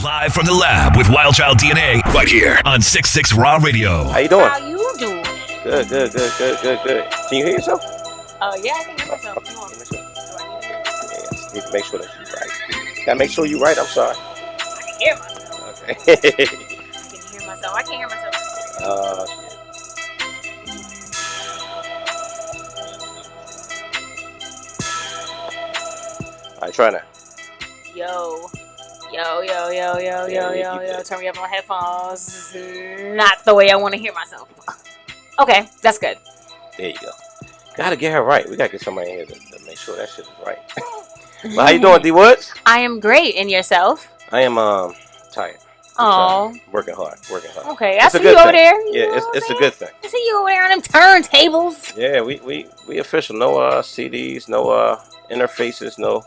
Live from the lab with WildChild DNA right here on 66 Raw Radio. How you doing? How you doing? Good. Can you hear yourself? Yeah, I can hear myself. You want me to? Yeah, need to make sure that you're right. Gotta make sure you're right. I'm sorry. I can hear myself. Okay. I can hear myself. I can't hear myself. Shit. All right, try now. Yo. Yeah, Turn me up on headphones. This is not the way I want to hear myself. Okay, that's good. There you go. Gotta get her right. We gotta get somebody in here to make sure that shit is right. Well, how you doing, D Woods? I am great. And yourself? I am tired. Oh. Working hard. Okay, I It's a see good you over thing. there. Yeah, it's a good thing. I see you over there on them turntables. Yeah, we official. No CDs, no interfaces, no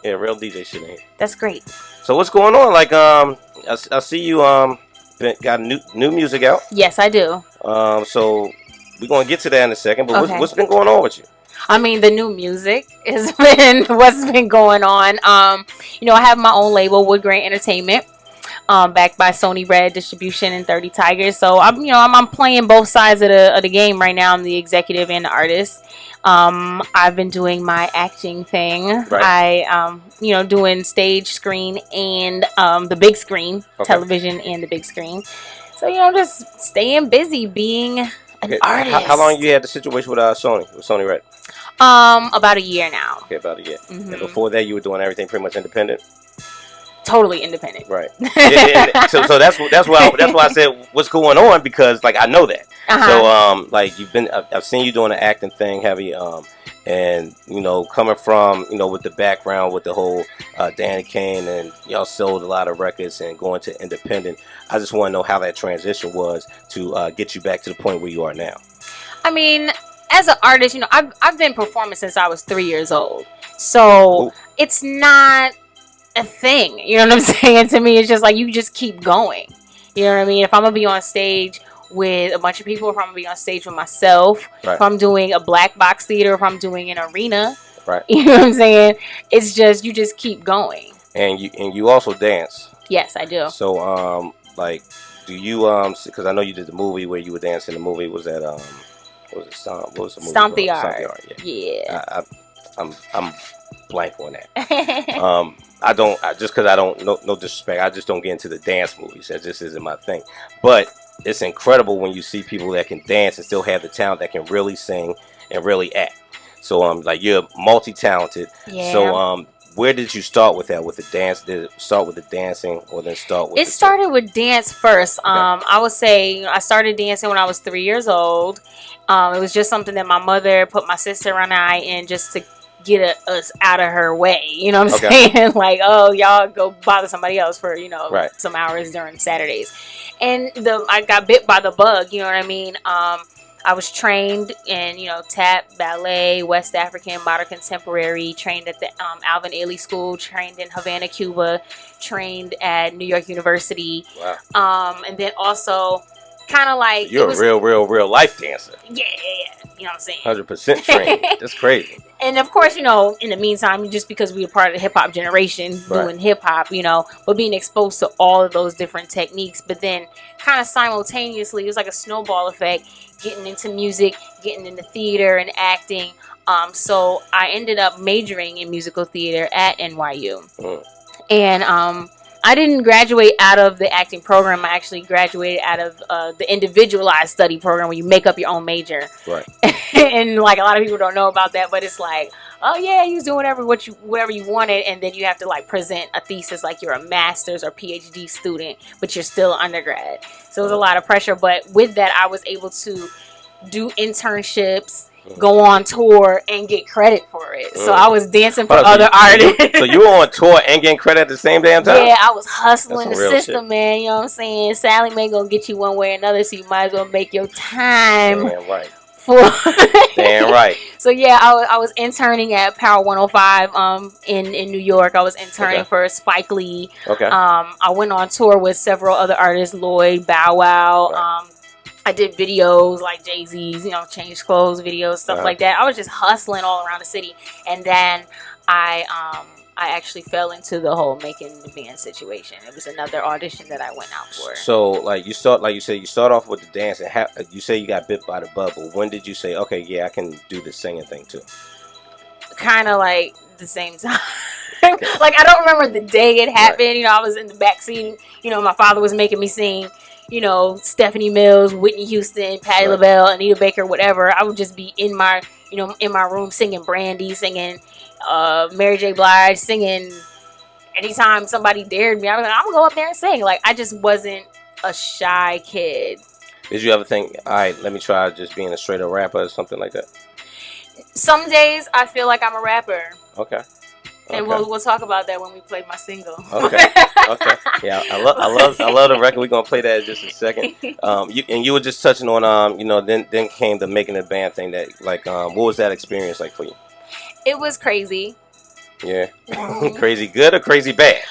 real DJ shit in here. That's great. So what's going on? Like I see you got new music out. Yes, I do. So we're gonna get to that in a second. But Okay. what's been going on with you? I mean, the new music has been what's been going on. I have my own label, Wood Grain Entertainment, backed by Sony Red Distribution and 30 Tigers. So I'm playing both sides of the game right now. I'm the executive and the artist. I've been doing my acting thing. Right. I doing stage, screen, and the big screen, Okay. television, and the big screen. So just staying busy being an artist. How long you had the situation with Sony Red? About a year now. Okay, about a year. Mhm. And before that, you were doing everything pretty much independent. Totally independent. Right. So that's why I said what's going on, because like I know that. Uh-huh. So like I've seen you doing the acting thing heavy, and coming from with the background with the whole Danny Kane, and y'all sold a lot of records and going to independent. I just want to know how that transition was to get you back to the point where you are now. I mean, as an artist, I've been performing since I was 3 years old. So it's not a thing. You know what I'm saying? To me, it's just like you just keep going. You know what I mean? If I'm gonna be on stage with a bunch of people, if I'm gonna be on stage with myself, Right. if I'm doing a black box theater, if I'm doing an arena, Right. you know what I'm saying? It's just you just keep going. And you also dance. Yes, I do. So do you because I know you did the movie where you were dancing. The movie was that what was it? What was the movie Stomp the called? Yard. Stomp the Yard. Yeah. I'm blank on that. Just because I don't, no disrespect, I just don't get into the dance movies. That just isn't my thing. But it's incredible when you see people that can dance and still have the talent, that can really sing and really act. So you're multi-talented. Yeah. So where did you start with that? With the dance? Did it start with the dancing, or then start with? It started with dance first. I would say I started dancing when I was 3 years old. It was just something that my mother put my sister and I in just to get us out of her way. You know what I'm saying? Like, oh, y'all go bother somebody else for Right. some hours during Saturdays. And I got bit by the bug. You know what I mean? I was trained in, tap, ballet, West African, modern contemporary, trained at the Alvin Ailey School, trained in Havana, Cuba, trained at New York University. Wow. And then also kind of like... You're a real life dancer. Yeah. You know what I'm saying? 100% trained. That's crazy. And of course, in the meantime, just because we were part of the hip hop generation doing hip hop, but being exposed to all of those different techniques, but then kind of simultaneously, it was like a snowball effect, getting into music, getting into theater and acting. So I ended up majoring in musical theater at NYU. And I didn't graduate out of the acting program. I actually graduated out of the individualized study program where you make up your own major. Right. And like a lot of people don't know about that, but it's like, oh yeah, you was doing whatever you wanted, and then you have to like present a thesis like you're a master's or PhD student, but you're still undergrad. So it was a lot of pressure. But with that, I was able to do internships, go on tour, and get credit for it. So I was dancing for other artists. So you were on tour and getting credit at the same damn time? Yeah, I was hustling the real system, shit. man. You know what I'm saying? Sally Mae gonna get you one way or another, so you might as well make your time Damn right. for. Damn right. So yeah, I was interning at Power 105 in New York. I was interning for Spike Lee. Okay. I went on tour with several other artists, Lloyd, Bow Wow. Right. I did videos like Jay-Z's, change clothes videos, stuff like that. I was just hustling all around the city. And then I I actually fell into the whole making the band situation. It was another audition that I went out for. So, like you said, you start off with the dance, and you say you got bit by the bug. But when did you say, okay, yeah, I can do the singing thing too? Kind of like the same time. Like, I don't remember the day it happened. Right. You know, I was in the backseat. You know, my father was making me sing, you know, Stephanie Mills, Whitney Houston, Patti LaBelle, Anita Baker, whatever. I would just be in my room singing Brandy, singing Mary J. Blige, singing. Anytime somebody dared me, I was like, I'm gonna go up there and sing. Like, I just wasn't a shy kid. Did you ever think, all right, let me try just being a straight up rapper or something like that? Some days I feel like I'm a rapper. Okay. And we'll talk about that when we play my single. Okay. Okay. Yeah, I love the record. We're gonna play that in just a second. You were just touching on then came the making the band thing. That what was that experience like for you? It was crazy. Yeah. Crazy good or crazy bad?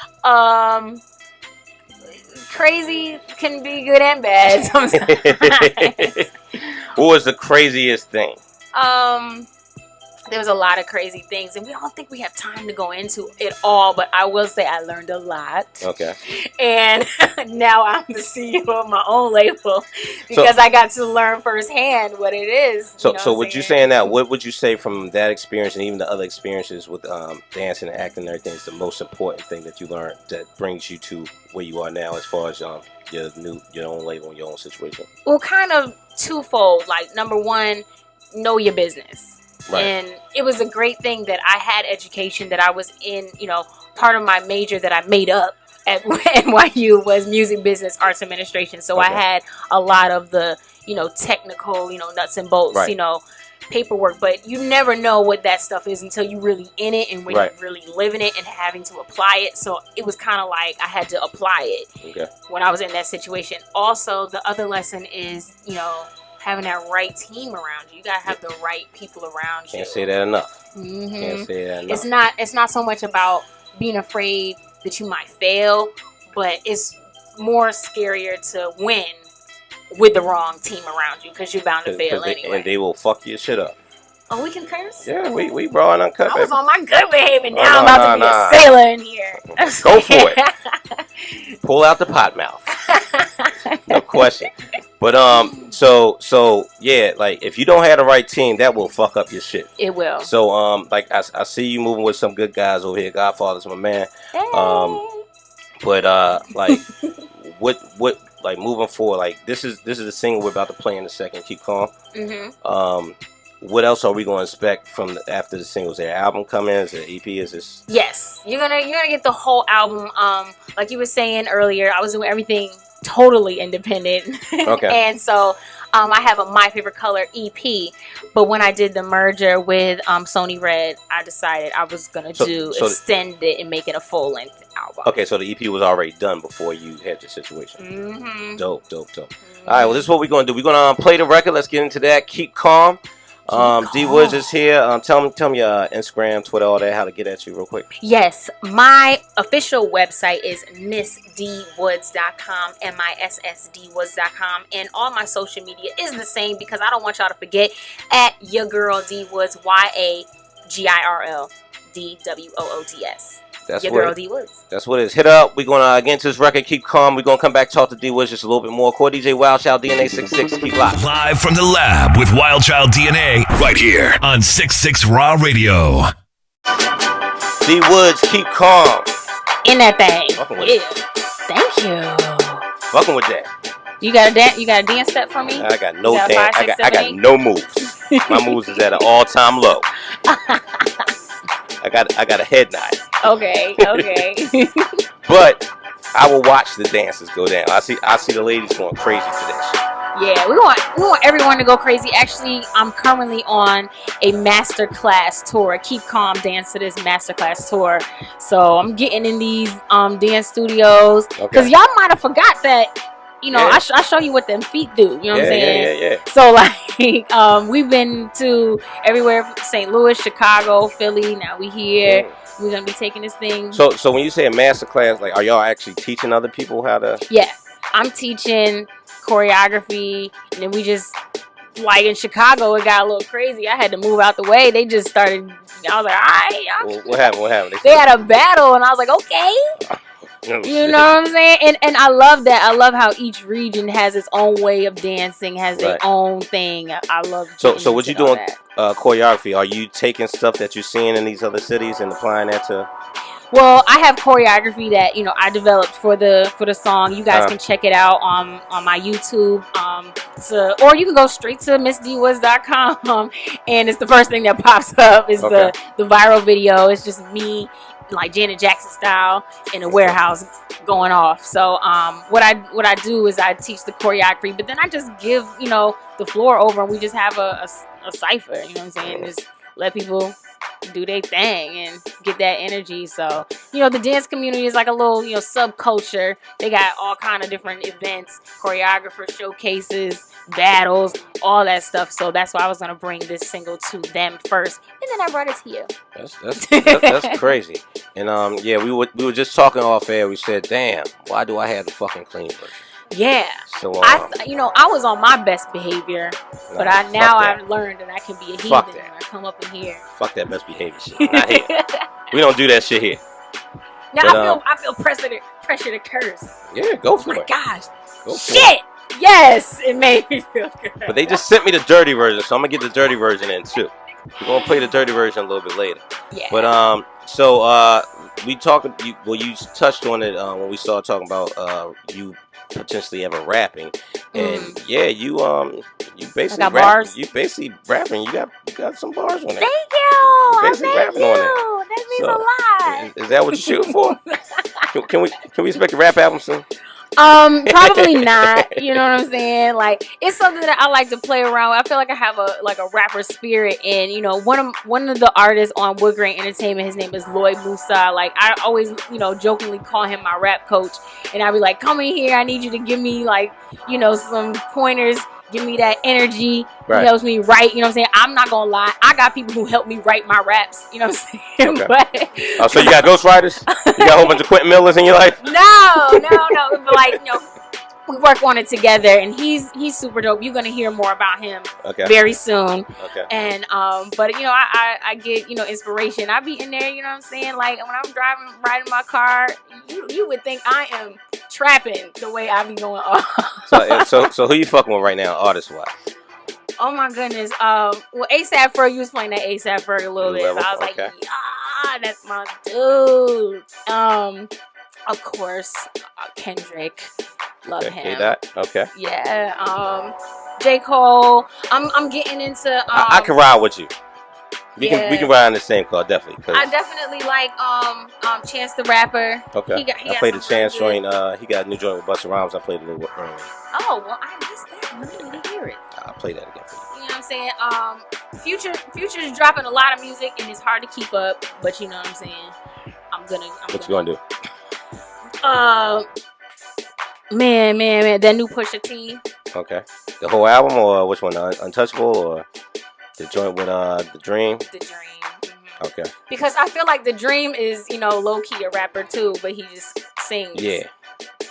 Crazy can be good and bad sometimes. What was the craziest thing? There was a lot of crazy things, and we don't think we have time to go into it all, but I will say I learned a lot. Okay. And now I'm the CEO of my own label because I got to learn firsthand what it is. So would you saying that, what would you say from that experience and even the other experiences with dancing and acting and everything is the most important thing that you learned that brings you to where you are now as far as your own label and your own situation? Well, kind of twofold. Like, number one, know your business. Right. And it was a great thing that I had education, that I was in, part of my major that I made up at NYU was music business arts administration. So I had a lot of the, technical, nuts and bolts, paperwork. But you never know what that stuff is until you're really in it and when you're really living it and having to apply it. So it was kind of like I had to apply it when I was in that situation. Also, the other lesson is, having that right team around you. You gotta have the right people around you. Can't say that enough. Mm-hmm. Can't say that enough. It's not so much about being afraid that you might fail, but it's more scarier to win with the wrong team around you because you're bound to fail anyway. And they will fuck your shit up. Oh, we can curse? Yeah, we brought uncut. I was on my good behavior. Now I'm about to be a sailor in here. Go for it. Pull out the pot mouth. No question. But so yeah, like if you don't have the right team, that will fuck up your shit. It will. So I see you moving with some good guys over here. Godfather's my man. Hey. But what like moving forward, like this is the single we're about to play in a second. Keep calm. Mm-hmm. What else are we going to expect from after the singles? Is there an album coming? Is it EP? Is this? Yes, you're gonna get the whole album. Like you were saying earlier, I was doing everything totally independent. Okay. And so I have a My Favorite Color EP, but when I did the merger with Sony Red, I decided I was gonna extend it and make it a full length album. Okay, so the EP was already done before you had the situation. Mm-hmm. Dope. Mm-hmm. All right, well, this is what we're gonna do. We're gonna play the record. Let's get into that. Keep calm. D Woods is here. Tell me your Instagram, Twitter, all that, how to get at you real quick. Yes, my official website is missdwoods.com, missdwoods.com, and all my social media is the same because I don't want y'all to forget at your girl D Woods, YAGIRLDWOODS. That's your girl D Woods. That's what it is. Hit up. We're gonna get into this record. Keep calm. We're gonna come back, talk to D Woods just a little bit more. Core DJ WildChild DNA 66. Keep live from the lab with WildChild DNA right here on 66 Raw Radio. D Woods, keep calm. In that thing. Yeah. Thank you. Fucking with that. You got a dance step for me? I got no dance. I got no moves. My moves is at an all-time low. I got a head nod. Okay. But I will watch the dances go down. I see the ladies going crazy for that shit. Yeah, we want everyone to go crazy. Actually, I'm currently on a masterclass tour. Keep calm, dance to this masterclass tour. So I'm getting in these dance studios because y'all might have forgot that. I show you what them feet do. You know what I'm saying? Yeah. So like, we've been to everywhere from St. Louis, Chicago, Philly. Now we here. Yeah. We're gonna be taking this thing. So when you say a master class, like, are y'all actually teaching other people how to? Yeah, I'm teaching choreography, and then we just, like in Chicago, it got a little crazy. I had to move out the way. They just started I was like, all right, Well, what happened? What happened? they had a battle, and I was like, okay. You know what I'm saying? And I love that. I love how each region has its own way of dancing, has their own thing. I love. So what you doing? Choreography? Are you taking stuff that you're seeing in these other cities and applying that to? Well, I have choreography that I developed for the song. You guys can check it out on my YouTube. Or you can go straight to MissDWoods.com, and it's the first thing that pops up is the viral video. It's just me, like Janet Jackson style, in a warehouse going off. So what I do is I teach the choreography, but then I just give the floor over, and we just have a cipher. You know what I'm saying? Just let people do their thing and get that energy. So the dance community is like a little subculture. They got all kind of different events, choreographer showcases, battles, all that stuff. So that's why I was gonna bring this single to them first, and then I brought it to you. That's crazy. And we were just talking off air. We said, damn, why do I have the fucking clean version? Yeah. So I was on my best behavior, but I've learned that I can be a heathen when I come up in here. Fuck that best behavior shit. Not here. We don't do that shit here. Now I feel pressure to curse. Yeah, go for it. Oh my gosh. Shit. Yes, it made me feel good. But they just sent me the dirty version, so I'm gonna get the dirty version in too. We're gonna play the dirty version a little bit later. Yeah. But we talked. You touched on it when we started talking about you potentially ever rapping, and you basically bars. You basically rapping. You got some bars on it. Thank you. Basically rapping on it. That means a lot. Is that what you're shooting for? Can we expect a rap album soon? Probably not. You know what I'm saying? Like, it's something that I like to play around with. I feel like I have a rapper spirit, and one of the artists on Wood Grain Entertainment, his name is Lloyd Musa. Like, I always jokingly call him my rap coach, and I'll be like, come in here, I need you to give me some pointers. Give me that energy. Right. He helps me write. You know what I'm saying? I'm not gonna lie. I got people who help me write my raps. You know what I'm saying? Okay. But so you got ghostwriters? You got a whole bunch of Quentin Millers in your life? No. But we work on it together, and he's super dope. You're gonna hear more about him very soon. Okay. And but I get inspiration. I be in there. You know what I'm saying? Like when I'm riding my car, you would think I am trapping the way I be going off. So who you fucking with right now, artist wise? Oh my goodness. Well, ASAP Ferg, you was playing that ASAP Ferg a little bit. So I was like, yeah, that's my dude. Of course, Kendrick. Love him. Okay. Yeah. J. Cole. I'm getting into. I can ride with you. We can ride in the same car, definitely. I definitely like Chance the Rapper. Okay. I played the Chance joint. He got a new joint with Busta Rhymes. I played it a little early. Oh well, I missed that. I didn't hear it. I'll play that again for you. You know what I'm saying? Future's dropping a lot of music, and it's hard to keep up. But you know what I'm saying? What you gonna do? Man, that new Pusha T. Okay. The whole album, or which one? Untouchable, or the joint with The Dream? The Dream. Mm-hmm. Okay. Because I feel like The Dream is, low key a rapper too, but he just sings. Yeah.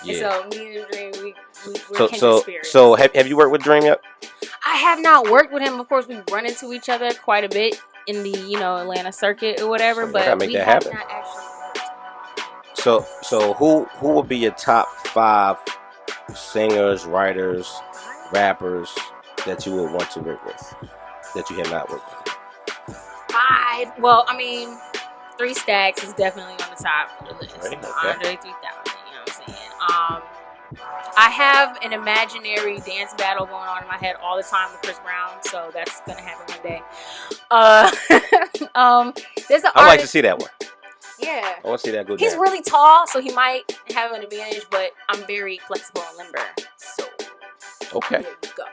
And so me and The Dream, we're kindred spirits. So have you worked with Dream yet? I have not worked with him. Of course, we run into each other quite a bit in the Atlanta circuit or whatever, but we have not actually. So who would be your top 5 singers, writers, rappers that you would want to work with that you have not worked with? 5. Well, 3 Stacks is definitely on the top of the list. Right, okay. Andre 3000. You know what I'm saying? I have an imaginary dance battle going on in my head all the time with Chris Brown, so that's gonna happen one day. There's an. I'd like to see that one. Yeah. I want to see that go down. He's really tall, so he might have an advantage, but I'm very flexible and limber. So okay. There you go.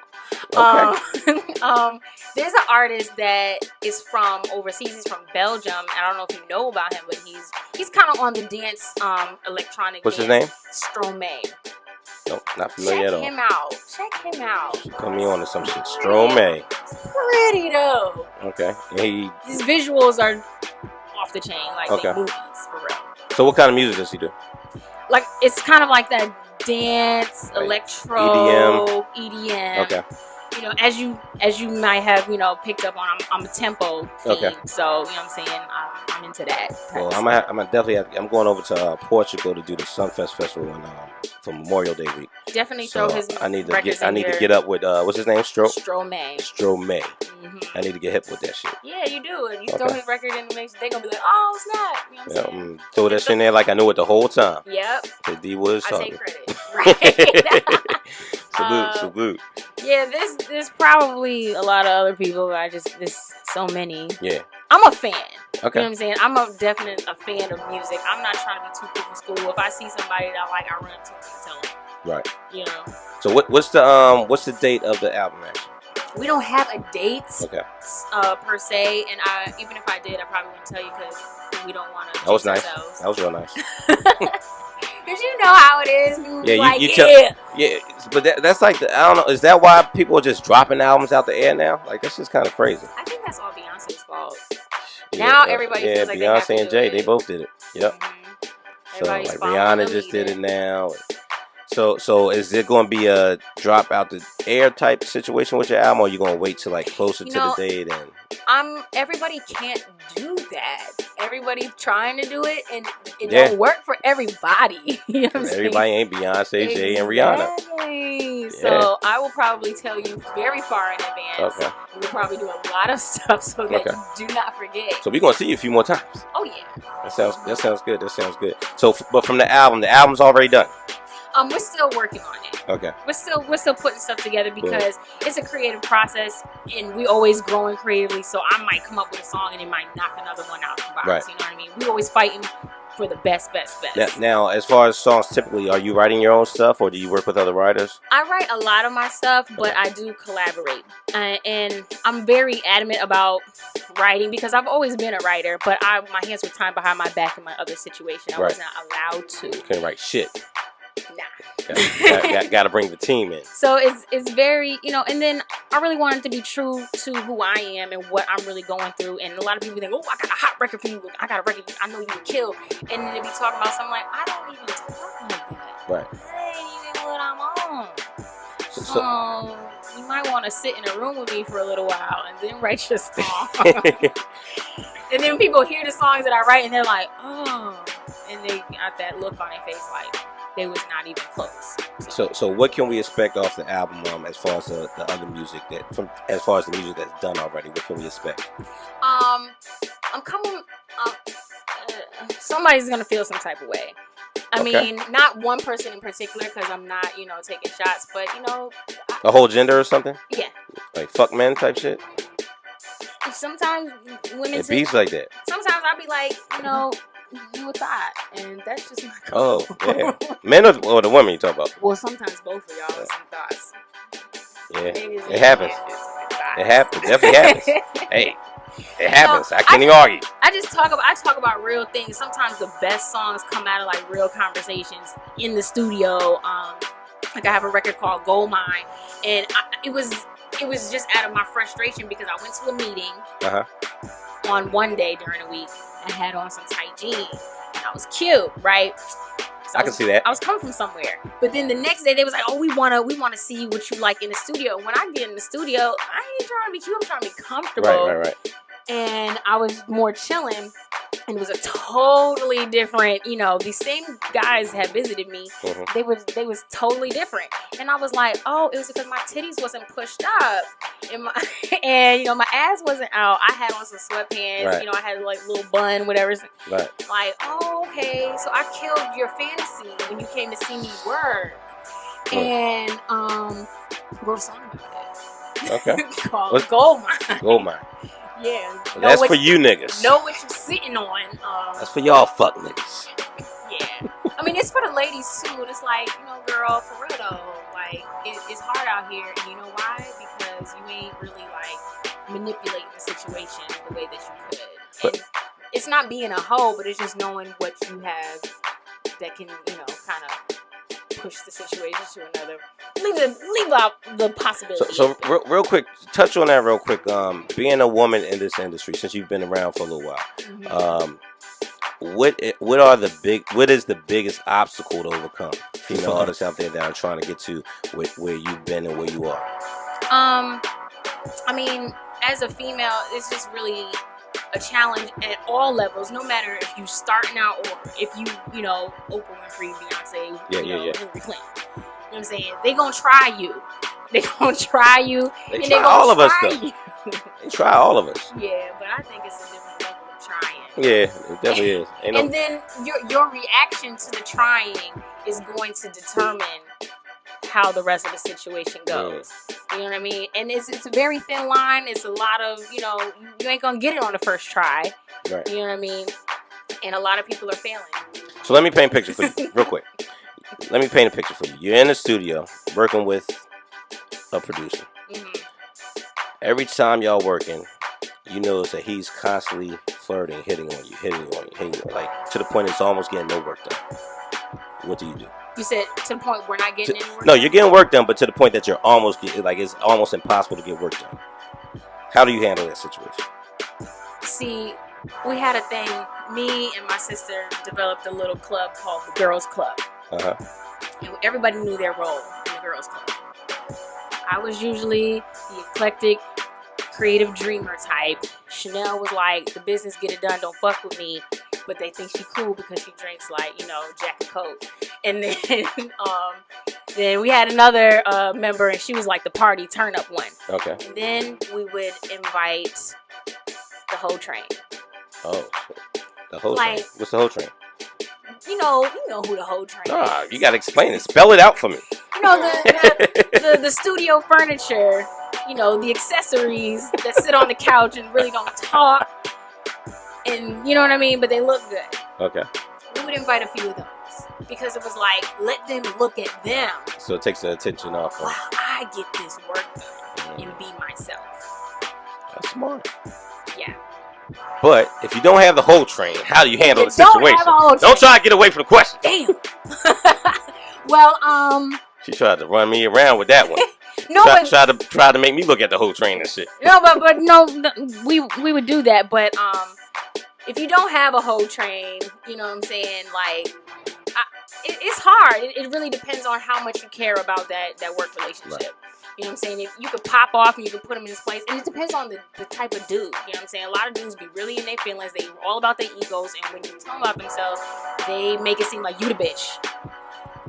Okay. There's an artist that is from overseas. He's from Belgium. I don't know if you know about him, but he's kind of on the dance electronic. What's his name? Stromae. Nope, not familiar at all. Check him out. Put me on to some shit. Stromae. Pretty dope. Okay. His visuals are off the chain, like they movies for real. So what kind of music does he do? Like it's kind of like that dance, electro, EDM. Okay. you know, as you might have, you know, picked up on, I'm a tempo fiend. Okay. So, you know what I'm saying? I'm into that. Well, I'm definitely. I'm going over to Portugal to do the Sunfest Festival for Memorial Day week. Definitely So throw his I need to records get. I need to get up with what's his name? Stromae. Stromae. Mm-hmm. I need to get hip with that shit. Yeah, you do. And you throw his record in the mix, they're gonna be like, oh snap. You know what I'm saying? Throw that shit in there like I knew it the whole time. Yep. The D was talking. I take credit. Right. Salute. Yeah, there's probably a lot of other people, but there's so many. Yeah. I'm a fan. Okay. You know what I'm saying? I'm a definite fan of music. I'm not trying to be too cool for school. If I see somebody that I like, I run to them and tell them. Right. You know. So what's the date of the album actually? We don't have a date. Okay. Per se, and even if I did, I probably wouldn't tell you because we don't want to. That was nice. Ourselves. That was real nice. Because you know how it is. Yeah, like, yeah, but that's like I don't know. Is that why people are just dropping albums out the air now? Like that's just kind of crazy. I think that's all Beyonce's fault. Yeah, now everybody feels like Beyonce they have and Jay, to do they both did it. Yep. Mm-hmm. So like Rihanna just did it now. So is it going to be a drop out the air type situation with your album, or are you going to wait till like closer to the date? And everybody can't do that. Everybody trying to do it, and it don't work for everybody. You know what everybody ain't Beyonce, Jay, and Rihanna. Yeah. So I will probably tell you very far in advance. Okay. We'll probably do a lot of stuff so that you do not forget. So we're gonna see you a few more times. Oh yeah. That sounds good. So, but from the album's already done. We're still working on it. Okay. We're still putting stuff together because it's a creative process, and we always growing creatively. So I might come up with a song, and it might knock another one out the box. Right. You know what I mean? We always fighting for the best. Now, as far as songs, typically, are you writing your own stuff, or do you work with other writers? I write a lot of my stuff, but I do collaborate, and I'm very adamant about writing because I've always been a writer, but my hands were tied behind my back in my other situation. I wasn't allowed to. You couldn't write shit. Nah. Got to bring the team in. So it's very, you know, and then I really wanted to be true to who I am and what I'm really going through. And a lot of people think, oh, I got a hot record for you. I got a record I know you would kill. And then they be talking about something like, I don't even talk like that. Right. That ain't even what I'm on. So you might want to sit in a room with me for a little while and then write your song. And then people hear the songs that I write and they're like, oh. And they got that look on their face like, they was not even close. So what can we expect off the album as far as the other music as far as the music that's done already? What can we expect? I'm coming. Somebody's gonna feel some type of way. I mean, not one person in particular because I'm not, you know, taking shots, but you know, a whole gender or something. Yeah. Like fuck men type shit. Sometimes women. It beats like that. Sometimes I'll be like, you know. You a thought, and that's just not cool. Oh, yeah. Men or the women you talk about? Well, sometimes both of y'all have some thoughts. Yeah, it happens. It happens. Definitely happens. Hey, it happens. I can't even argue. I talk about real things. Sometimes the best songs come out of like real conversations in the studio. Like I have a record called Gold Mine, and it was just out of my frustration because I went to a meeting on one day during the week. I had on some tight jeans and I was cute, right? I can see that. I was coming from somewhere, but then the next day they was like, "Oh, we wanna see what you like in the studio." And when I get in the studio, I ain't trying to be cute. I'm trying to be comfortable. Right. And I was more chilling, and it was a totally different. You know, these same guys had visited me. Mm-hmm. They was totally different, and I was like, "Oh, it was because my titties wasn't pushed up, and you know, my ass wasn't out. I had on some sweatpants. Right. You know, I had like a little bun, whatever. Right. Like, oh, okay. So I killed your fantasy when you came to see me work, and wrote a song about it. Okay. Called Gold Mine. Gold Mine. Yeah. That's for you niggas. Know what you're sitting on. That's for y'all fuck niggas. Yeah. I mean, it's for the ladies too. It's like, you know, girl, for real though. Like, it's hard out here. And you know why? Because you ain't really like manipulating the situation the way that you could. And it's not being a hoe, but it's just knowing what you have that can, you know, kind of push the situation to another. Leave out the possibility. So real quick, touch on that real quick. Being a woman in this industry, since you've been around for a little while, mm-hmm. What is the biggest obstacle to overcome? Female artists out there that are trying to get to where you've been and where you are. I mean, as a female, it's just really a challenge at all levels, no matter if you starting out or if you know, Oprah Winfrey, Beyonce, Hillary Clinton. You know what I'm saying? They gonna try you. They gonna try you. They try all of us, though. They try all of us. Yeah, but I think it's a different level of trying. Yeah, it definitely is. And then your reaction to the trying is going to determine how the rest of the situation goes. You know what I mean? And it's a very thin line. It's a lot of, you know, you ain't gonna get it on the first try. Right. You know what I mean? And a lot of people are failing. So let me paint a picture for you real quick. Let me paint a picture for you. You're in the studio working with a producer. Mm-hmm. Every time y'all working, you notice that he's constantly flirting, hitting on you, like to the point it's almost getting no work done. What do you do? You said to the point we're not getting any work? No, you're getting work done, but to the point that you're almost it's almost impossible to get work done. How do you handle that situation? See, we had a thing. Me and my sister developed a little club called the Girls Club. Uh-huh. And everybody knew their role in the Girls Club. I was usually the eclectic, creative dreamer type. Chanel was like, the business get it done, don't fuck with me. But they think she cool because she drinks like, you know, Jack and Coke. And then we had another member, and she was like the party turn up one. Okay. And then we would invite the whole train. Oh, the whole train. What's the whole train? You know who the whole train is. You gotta explain it. Spell it out for me. You know the studio furniture. You know, the accessories that sit on the couch and really don't talk. And you know what I mean? But they look good. Okay. We would invite a few of those because it was like, let them look at them. So it takes the attention off. Wow, I get this work done and be myself. That's smart. Yeah. But if you don't have the whole train, how do you handle the Don't situation? have a whole train. Don't try to get away from the question. Damn. Well, She tried to run me around with that one. No, try to make me look at the whole train and shit. No, but no, we would do that. But if you don't have a whole train, you know what I'm saying? Like, it's hard. It really depends on how much you care about that work relationship. Right. You know what I'm saying? If you could pop off and you could put them in this place, and it depends on the type of dude. You know what I'm saying? A lot of dudes be really in their feelings. They all about their egos, and when you tell them about themselves, they make it seem like you the bitch.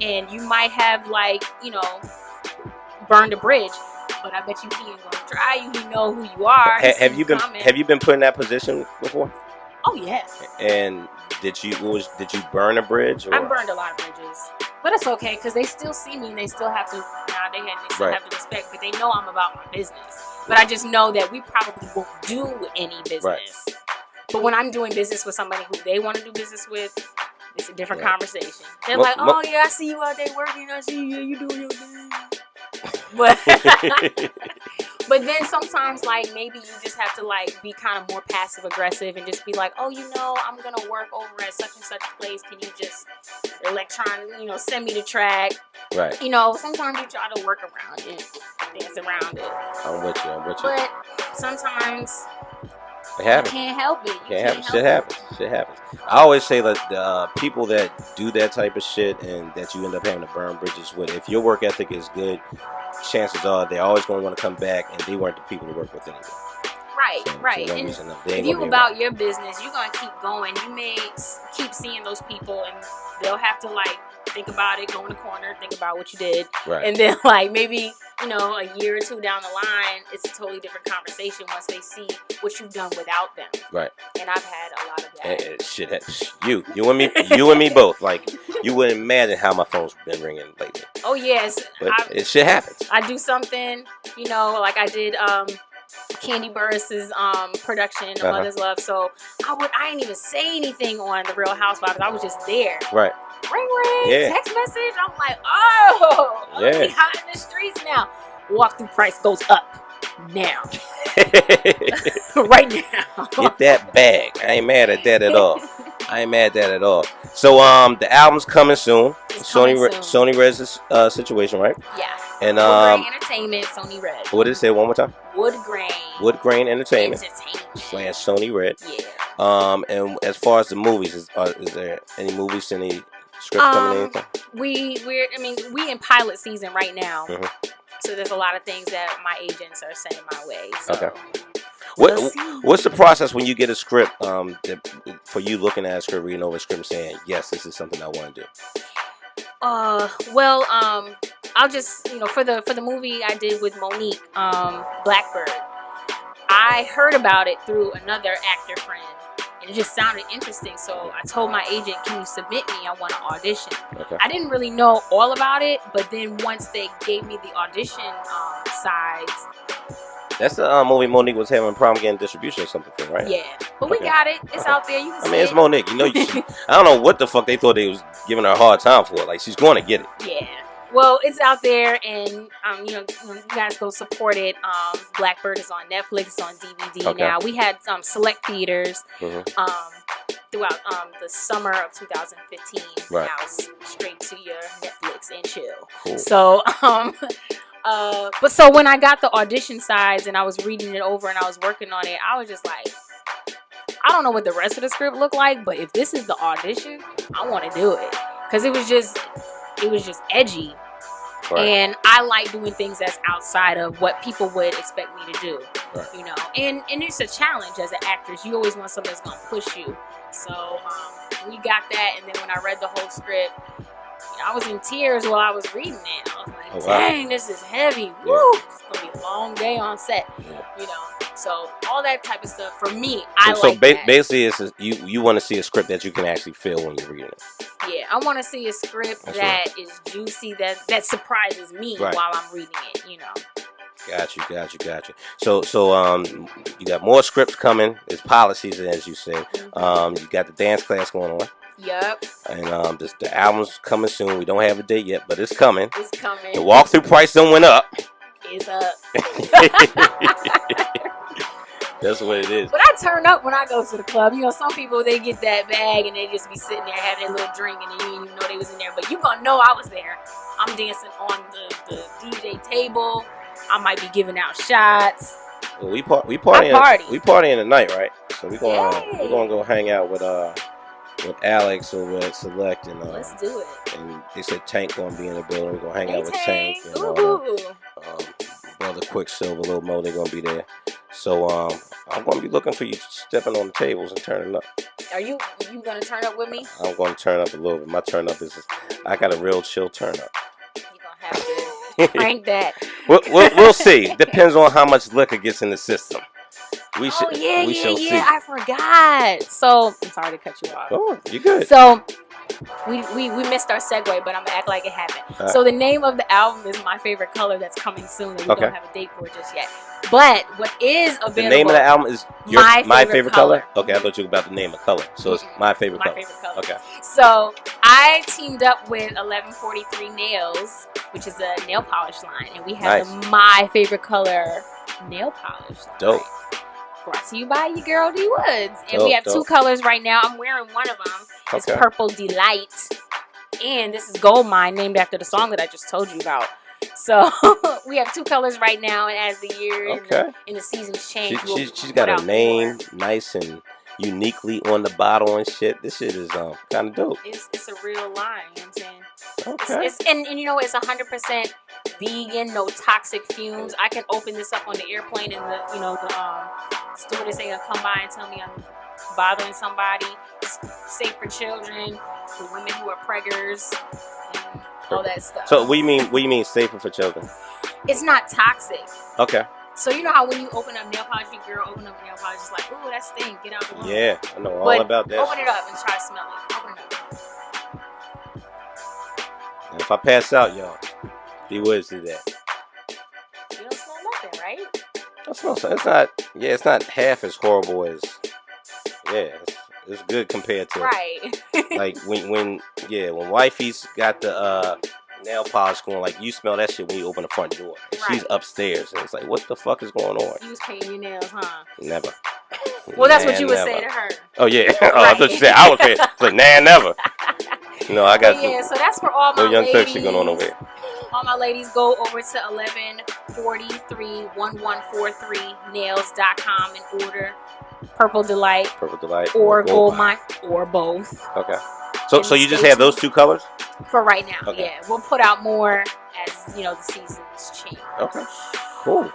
And you might have, like, you know, burned a bridge, but I bet you he ain't gonna try you. He know who you are. Have you been put in that position before? Oh yeah. And did you burn a bridge? Or? I burned a lot of bridges, but it's okay because they still see me and they still have to nod their head and they still have to respect. But they know I'm about my business. But I just know that we probably won't do any business. Right. But when I'm doing business with somebody who they want to do business with, it's a different conversation. They're like, oh yeah, I see you out there working. I see you doing your thing. But but then sometimes, like, maybe you just have to, like, be kind of more passive aggressive and just be like, oh, you know, I'm gonna work over at such and such place. Can you just send me the track? Right. You know, sometimes you try to work around it, dance around it. I'm with you. But sometimes it happens. You can't help it. Shit happens. I always say that the people that do that type of shit and that you end up having to burn bridges with, if your work ethic is good, chances are they're always going to want to come back, and they weren't the people to work with anyway. Right. So and if you about your business, you're going to keep going. You may keep seeing those people, and they'll have to, like, think about it, go in the corner, think about what you did. Right. And then, like, maybe, you know, a year or two down the line, it's a totally different conversation once they see what you've done without them. Right. And I've had a lot of that. Shit, you and me both. Like, you wouldn't imagine how my phone's been ringing lately. Oh, yes. But shit happens. I do something, you know, like I did Candy Burris' production of Mother's Love. So I didn't even say anything on The Real Housewives. I was just there. Right. Ring, text message. I'm like, I'm really hot in the streets now. Walk through price goes up now. Right now. Get that bag. I ain't mad at that at all. So the album's coming soon. Sony Red's situation, right? Yeah. And Wood Grain Entertainment, Sony Red. What did it say one more time? Wood Grain Entertainment. / Sony Red. Yeah. And as far as the movies, is there any movies, any script coming in? We in pilot season right now. So there's a lot of things that my agents are sending my way. So. Okay. We'll see. What's the process when you get a script for you looking at a script, reading over a script, and saying, yes, this is something I want to do? Well, I'll just, for the movie I did with Monique, Blackbird, I heard about it through another actor friend, and it just sounded interesting. So I told my agent, can you submit me? I want to audition. Okay. I didn't really know all about it, but then once they gave me the audition sides. That's the movie Monique was having a problem getting distribution or something, right? Yeah, but we got it. It's out there. You can see it's it. Monique. I don't know what the fuck they thought they was giving her a hard time for. Like, she's going to get it. Yeah. Well, it's out there, and you guys go support it. Blackbird is on Netflix. It's on DVD now. We had select theaters throughout the summer of 2015. Right. Now it's straight to your Netflix and chill. Cool. So, but so when I got the audition sides and I was reading it over and I was working on it, I was just like, I don't know what the rest of the script looked like, but if this is the audition, I want to do it, because it was just edgy. Right. And I like doing things that's outside of what people would expect me to do. Right. And it's a challenge as an actress. You always want somebody that's gonna push you. So we got that, and then when I read the whole script, I was in tears while I was reading it. I was like, dang, this is heavy. Yeah. Woo! It's going to be a long day on set. Yeah. So all that type of stuff, for me, I like that. So basically, you want to see a script that you can actually feel when you're reading it. Yeah, I want to see a script that is juicy, that surprises me while I'm reading it, Got you. So you got more scripts coming. There's policies, as you said. You got the dance class going on. Yep. And the album's coming soon. We don't have a date yet, but it's coming. It's coming. The walkthrough price done went up. It's up. That's what it is. But I turn up when I go to the club. Some people, they get that bag and they just be sitting there having their little drink, and then you didn't even know they was in there. But you gonna know I was there. I'm dancing on the DJ table. I might be giving out shots. Well, we partying tonight, right? So we're gonna go hang out with Alex over at Select, and let's do it. And they said Tank gonna be in the building. We're gonna hang out with Tank. And, Brother Quicksilver, Lil Mo, they're gonna be there. So I'm gonna be looking for you stepping on the tables and turning up. Are you gonna turn up with me? I'm gonna turn up a little bit. My turn up I got a real chill turn up. You're gonna have to crank that. We'll see. Depends on how much liquor gets in the system. We shall see. I forgot. So I'm sorry to cut you off. Oh, you're good. So we missed our segue, but I'm gonna act like it happened. So the name of the album is My Favorite Color. That's coming soon, and we don't have a date for it just yet. But what is available? The name of the album is My Favorite Color. Okay, I thought you were about the name of color. So it's My Favorite Color. Okay. So I teamed up with 1143 Nails, which is a nail polish line, and we have the My Favorite Color nail polish line. Dope. Brought to you by your girl D Woods, and we have two colors right now. I'm wearing one of them. It's Purple Delight, and this is Gold Mine, named after the song that I just told you about. So we have two colors right now, and as the year and the seasons change, she's got a name nice and uniquely on the bottle and shit. This shit is kind of dope. It's a real line, you know what I'm saying? Okay. It's 100% vegan, no toxic fumes. I can open this up on the airplane, and the stewardess ain't gonna come by and tell me I'm bothering somebody. It's safe for children, for women who are preggers, and all that stuff. So what do you mean safer for children? It's not toxic. Okay. So you know how when you open up nail polish, your girl open up nail polish, it's like, ooh, that stink, get out the room. Yeah, I know all about that. Open it up and try to smell it. Open it up. And if I pass out, y'all, D Woods did that. You don't smell nothing, right? I smell something. It's not half as horrible as, it's good compared to, like when wifey's got the nail polish going, like you smell that shit when you open the front door. She's upstairs, and it's like, what the fuck is going on? You was painting your nails, huh? Never. Well, that's what you would say to her. Oh yeah. I thought you said I would say. It's like, nah, never. I got. So that's for all my young ladies. Turks going on over here. All my ladies, go over to 1143nails.com and order Purple Delight, or Gold Mine, or both. Okay. So you just have those two colors for right now. Okay. Yeah, we'll put out more as the seasons change. Okay. Cool.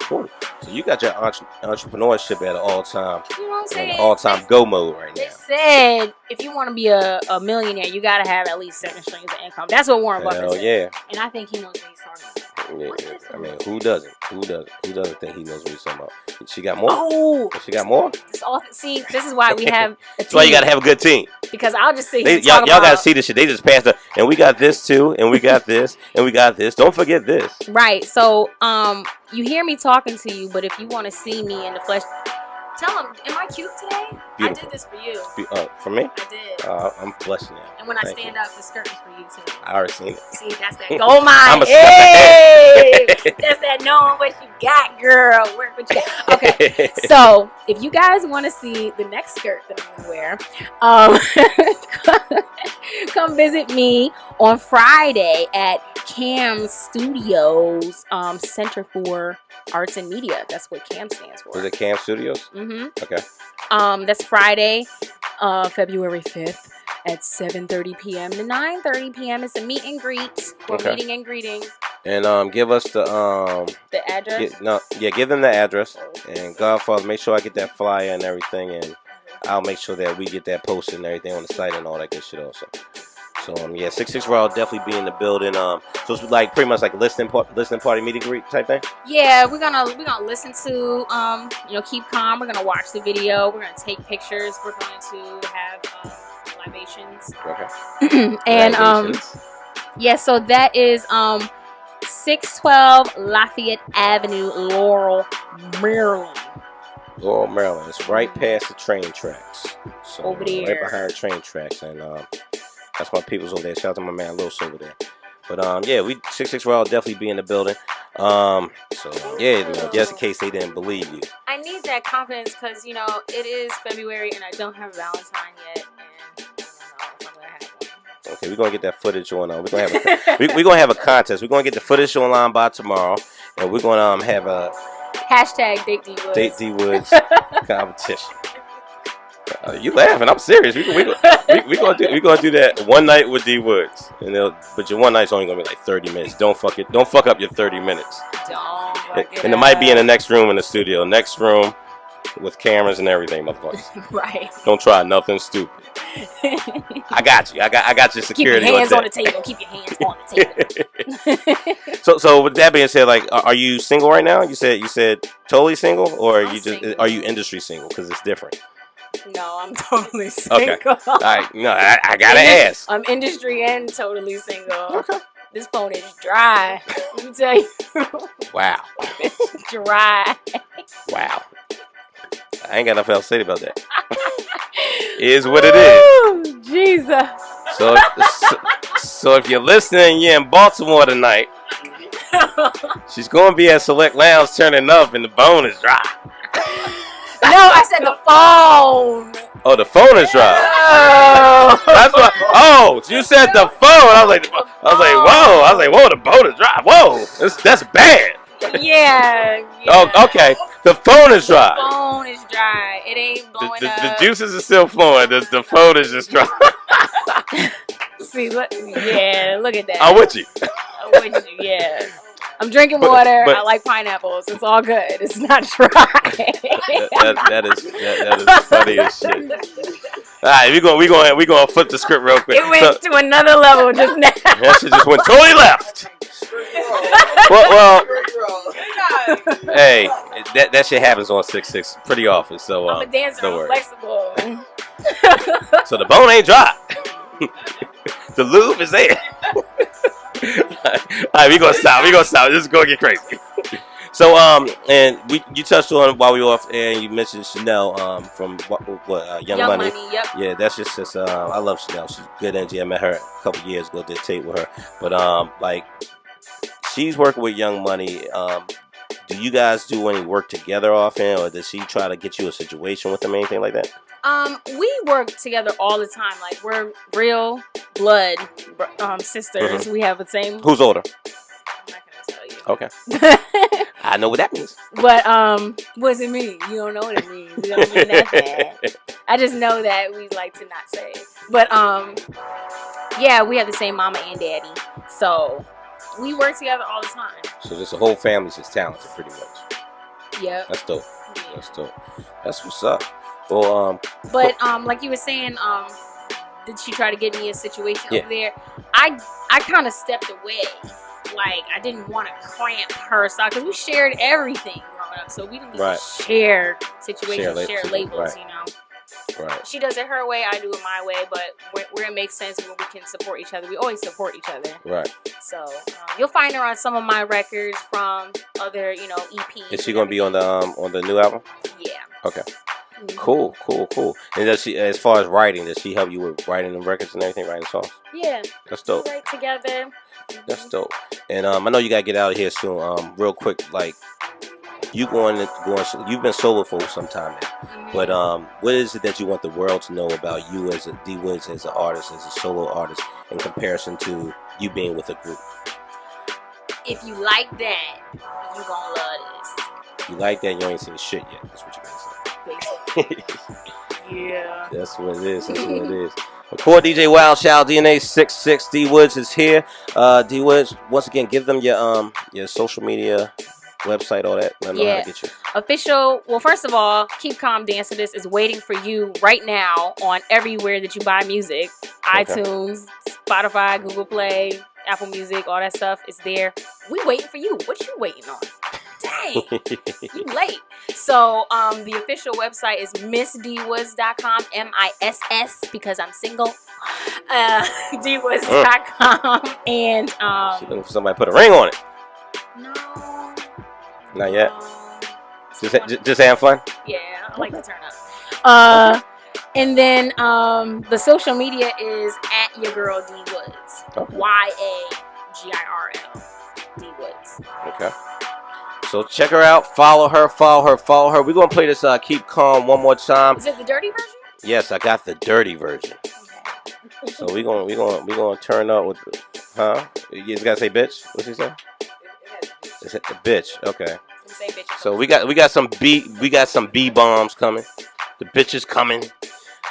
So you got your entrepreneurship at an all-time, You know what I'm saying? all-time go mode right They now. said if you want to be a millionaire, you got to have at least 7 streams of income. That's what Warren Buffett Hell said. yeah. And I think he knows what he's talking about. Yeah. I mean, who doesn't? Who doesn't think he knows what he's talking about? She got more? Oh. She got more? See, this is why we have a team. That's why you got to have a good team. Because I'll just sit here and y'all talk about... got to see this shit. They just passed up. And we got this too. And we got this. And we got this. Don't forget this. Right. So, you hear me talking to you, but if you want to see me in the flesh... Tell him, am I cute today? Beautiful. I did this for you. For me? I did. I'm blushing now. And when I stand up, the skirt is for you too. I already seen it. See, that's that gold mine. I'm a Hey! That's that knowing what you got, girl. Work what you got. Okay, so if you guys want to see the next skirt that I'm gonna wear, come visit me on Friday at Cam's Studios, Center for Arts and Media. That's what CAM stands for. Was it Cam Studios? Mm-hmm. Okay. That's Friday, February 5th at 7:30 p.m. to 9:30 p.m. It's a meet and greet. We're meeting and greeting. And give us the address. Give them the address. And Godfather, make sure I get that flyer and everything, and I'll make sure that we get that posted and everything on the site and all that good shit also. So 66 Raw will definitely be in the building. So it's like pretty much like a listening party meet and greet type thing. Yeah, we're gonna listen to Keep Calm. We're gonna watch the video. We're gonna take pictures. We're going to have libations. Okay. And yeah. So that is 612 Lafayette Avenue, Laurel, Maryland. Laurel, Maryland. It's right past the train tracks. So over there. Right behind the train tracks, and that's my people's over there. Shout out to my man Los over there. But yeah, we 66 Raw will definitely be in the building. So yeah, just in case they didn't believe you. I need that confidence because it is February and I don't have a Valentine yet, and I don't know if I'm gonna have one. Okay, we're gonna get that footage on. We're gonna have we're gonna have a contest. We're gonna get the footage online by tomorrow, and we're gonna have a hashtag Date D Woods. Date D Woods competition. You laughing? I'm serious. We gonna do that one night with D Woods, but your one night's only gonna be like 30 minutes. Don't fuck up your 30 minutes. And it might be in the next room in the studio, next room with cameras and everything, motherfuckers. Right. Don't try nothing stupid. I got you. I got your security. Keep your hands on the table. Keep your hands on the table. So with that being said, like, are you single right now? You said totally single, or are you industry single? Because it's different. No, I'm totally single. Okay. All right. No, I gotta ask. I'm industry and totally single. Okay. This phone is dry. Let me tell you. Wow. It's dry. Wow. I ain't got nothing else to say about that. It is what it is. Jesus. So if you're listening, you're in Baltimore tonight. She's gonna be at Select Lounge turning up, and the phone is dry. No, I said the phone. Oh, the phone is dry. Oh. That's what. Oh, you said the phone. I was like, whoa. The phone is dry. Whoa, that's bad. Yeah. Oh, okay. The phone is dry. The phone is dry. It ain't blowing up. The juices are still flowing. The phone is just dry. See, look at that. I'm with you. Yeah. I'm drinking water. I like pineapples. It's all good. It's not dry. that is funny as shit. All right, we gonna flip the script real quick. It went to another level just now. That shit just went totally left. well, hey, that shit happens on 6'6" pretty often. So I'm a dancer. I'm flexible. So the bone ain't dry. The lube is there. All right, we gonna stop. This is gonna get crazy. So and you touched on while we were off, and you mentioned Chanel from Young Money. Yep. Yeah, that's just I love Chanel. She's good energy. I met her a couple years ago. Did a tape with her, but like she's working with Young Money. Do you guys do any work together often, or does she try to get you a situation with them, anything like that? We work together all the time. Like, we're real blood sisters. Mm-hmm. We have the same. Who's older? I'm not gonna tell you. Okay. I know what that means. But what does it mean? You don't know what it means. We don't mean that bad. I just know that we like to not say. But yeah, we have the same mama and daddy. So We work together all the time. So this whole family's just talented, pretty much. Yep. That's dope. Yeah. That's dope. That's what's up. Well, but like you were saying, did she try to get me a situation over there? I kind of stepped away. Like, I didn't want to cramp her style because we shared everything growing up, so we didn't need to share situations, share labels, you know. Right. She does it her way, I do it my way, but where it makes sense, when we can support each other, we always support each other. Right. So you'll find her on some of my records from other, you know, EPs. Is she gonna be on the new album? Yeah. Okay. Mm-hmm. Cool. And does she, as far as writing, does she help you with writing the records and everything, writing songs? Yeah. That's dope. We write together. That's dope. And I know you gotta get out of here soon. Real quick, like you've been solo for some time now. But what is it that you want the world to know about you as a D Woods, as an artist, as a solo artist, in comparison to you being with a group? If you like that, you gonna love this. You like that? You ain't seen shit yet. That's what you're gonna say. Yeah. That's what it is. Record DJ WildChild DNA 66. D Woods is here. D Woods, once again, give them your social media, website, all that. Let them know how to get you. Official. Well, first of all, Keep Calm Dance to This is waiting for you right now on everywhere that you buy music. Okay. iTunes, Spotify, Google Play, Apple Music, all that stuff is there. We waiting for you. What you waiting on? Dang, you late. So the official website is missdwoods.com, MISS, because I'm single. dwoods.com. And she looking for somebody to put a ring on it. No. Not yet. Just having fun. Yeah, I like to turn up. And then the social media is at your girl D Woods. Okay. YAGIRL D Woods. Okay. So check her out. Follow her. We're gonna play this Keep Calm one more time. Is it the dirty version? Yes, I got the dirty version. Okay. So we're gonna turn up with You just gotta say bitch? What's he say? It's a bitch. Okay. Say bitch. So we got some B bombs coming. The bitch is coming.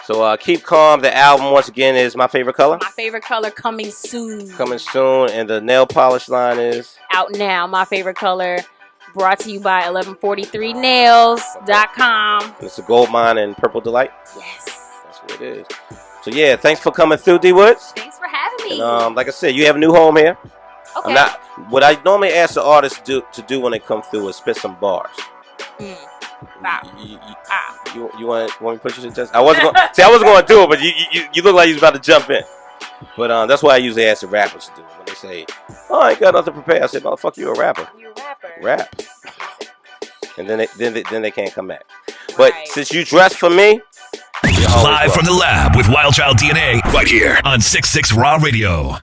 So Keep Calm. The album once again is My Favorite Color. My Favorite Color, coming soon. And the nail polish line is out now. My Favorite Color, brought to you by 1143nails.com. It's a gold mine and purple delight. Yes, that's what it is. So yeah, thanks for coming through, D Woods. Thanks for having me. And like I said, you have a new home here. Okay. What I normally ask the artists to do when they come through is spit some bars. You want me to put you to test? I wasn't going to do it, but you look like you was about to jump in. But that's why I usually ask the rappers to do it. When they say, "Oh, I ain't got nothing prepared," I say, "Motherfucker, you a rapper." You a rapper. Rap. And then they can't come back. But since you dressed for me, live from the lab with WildChild DNA right here on 66 Raw Radio.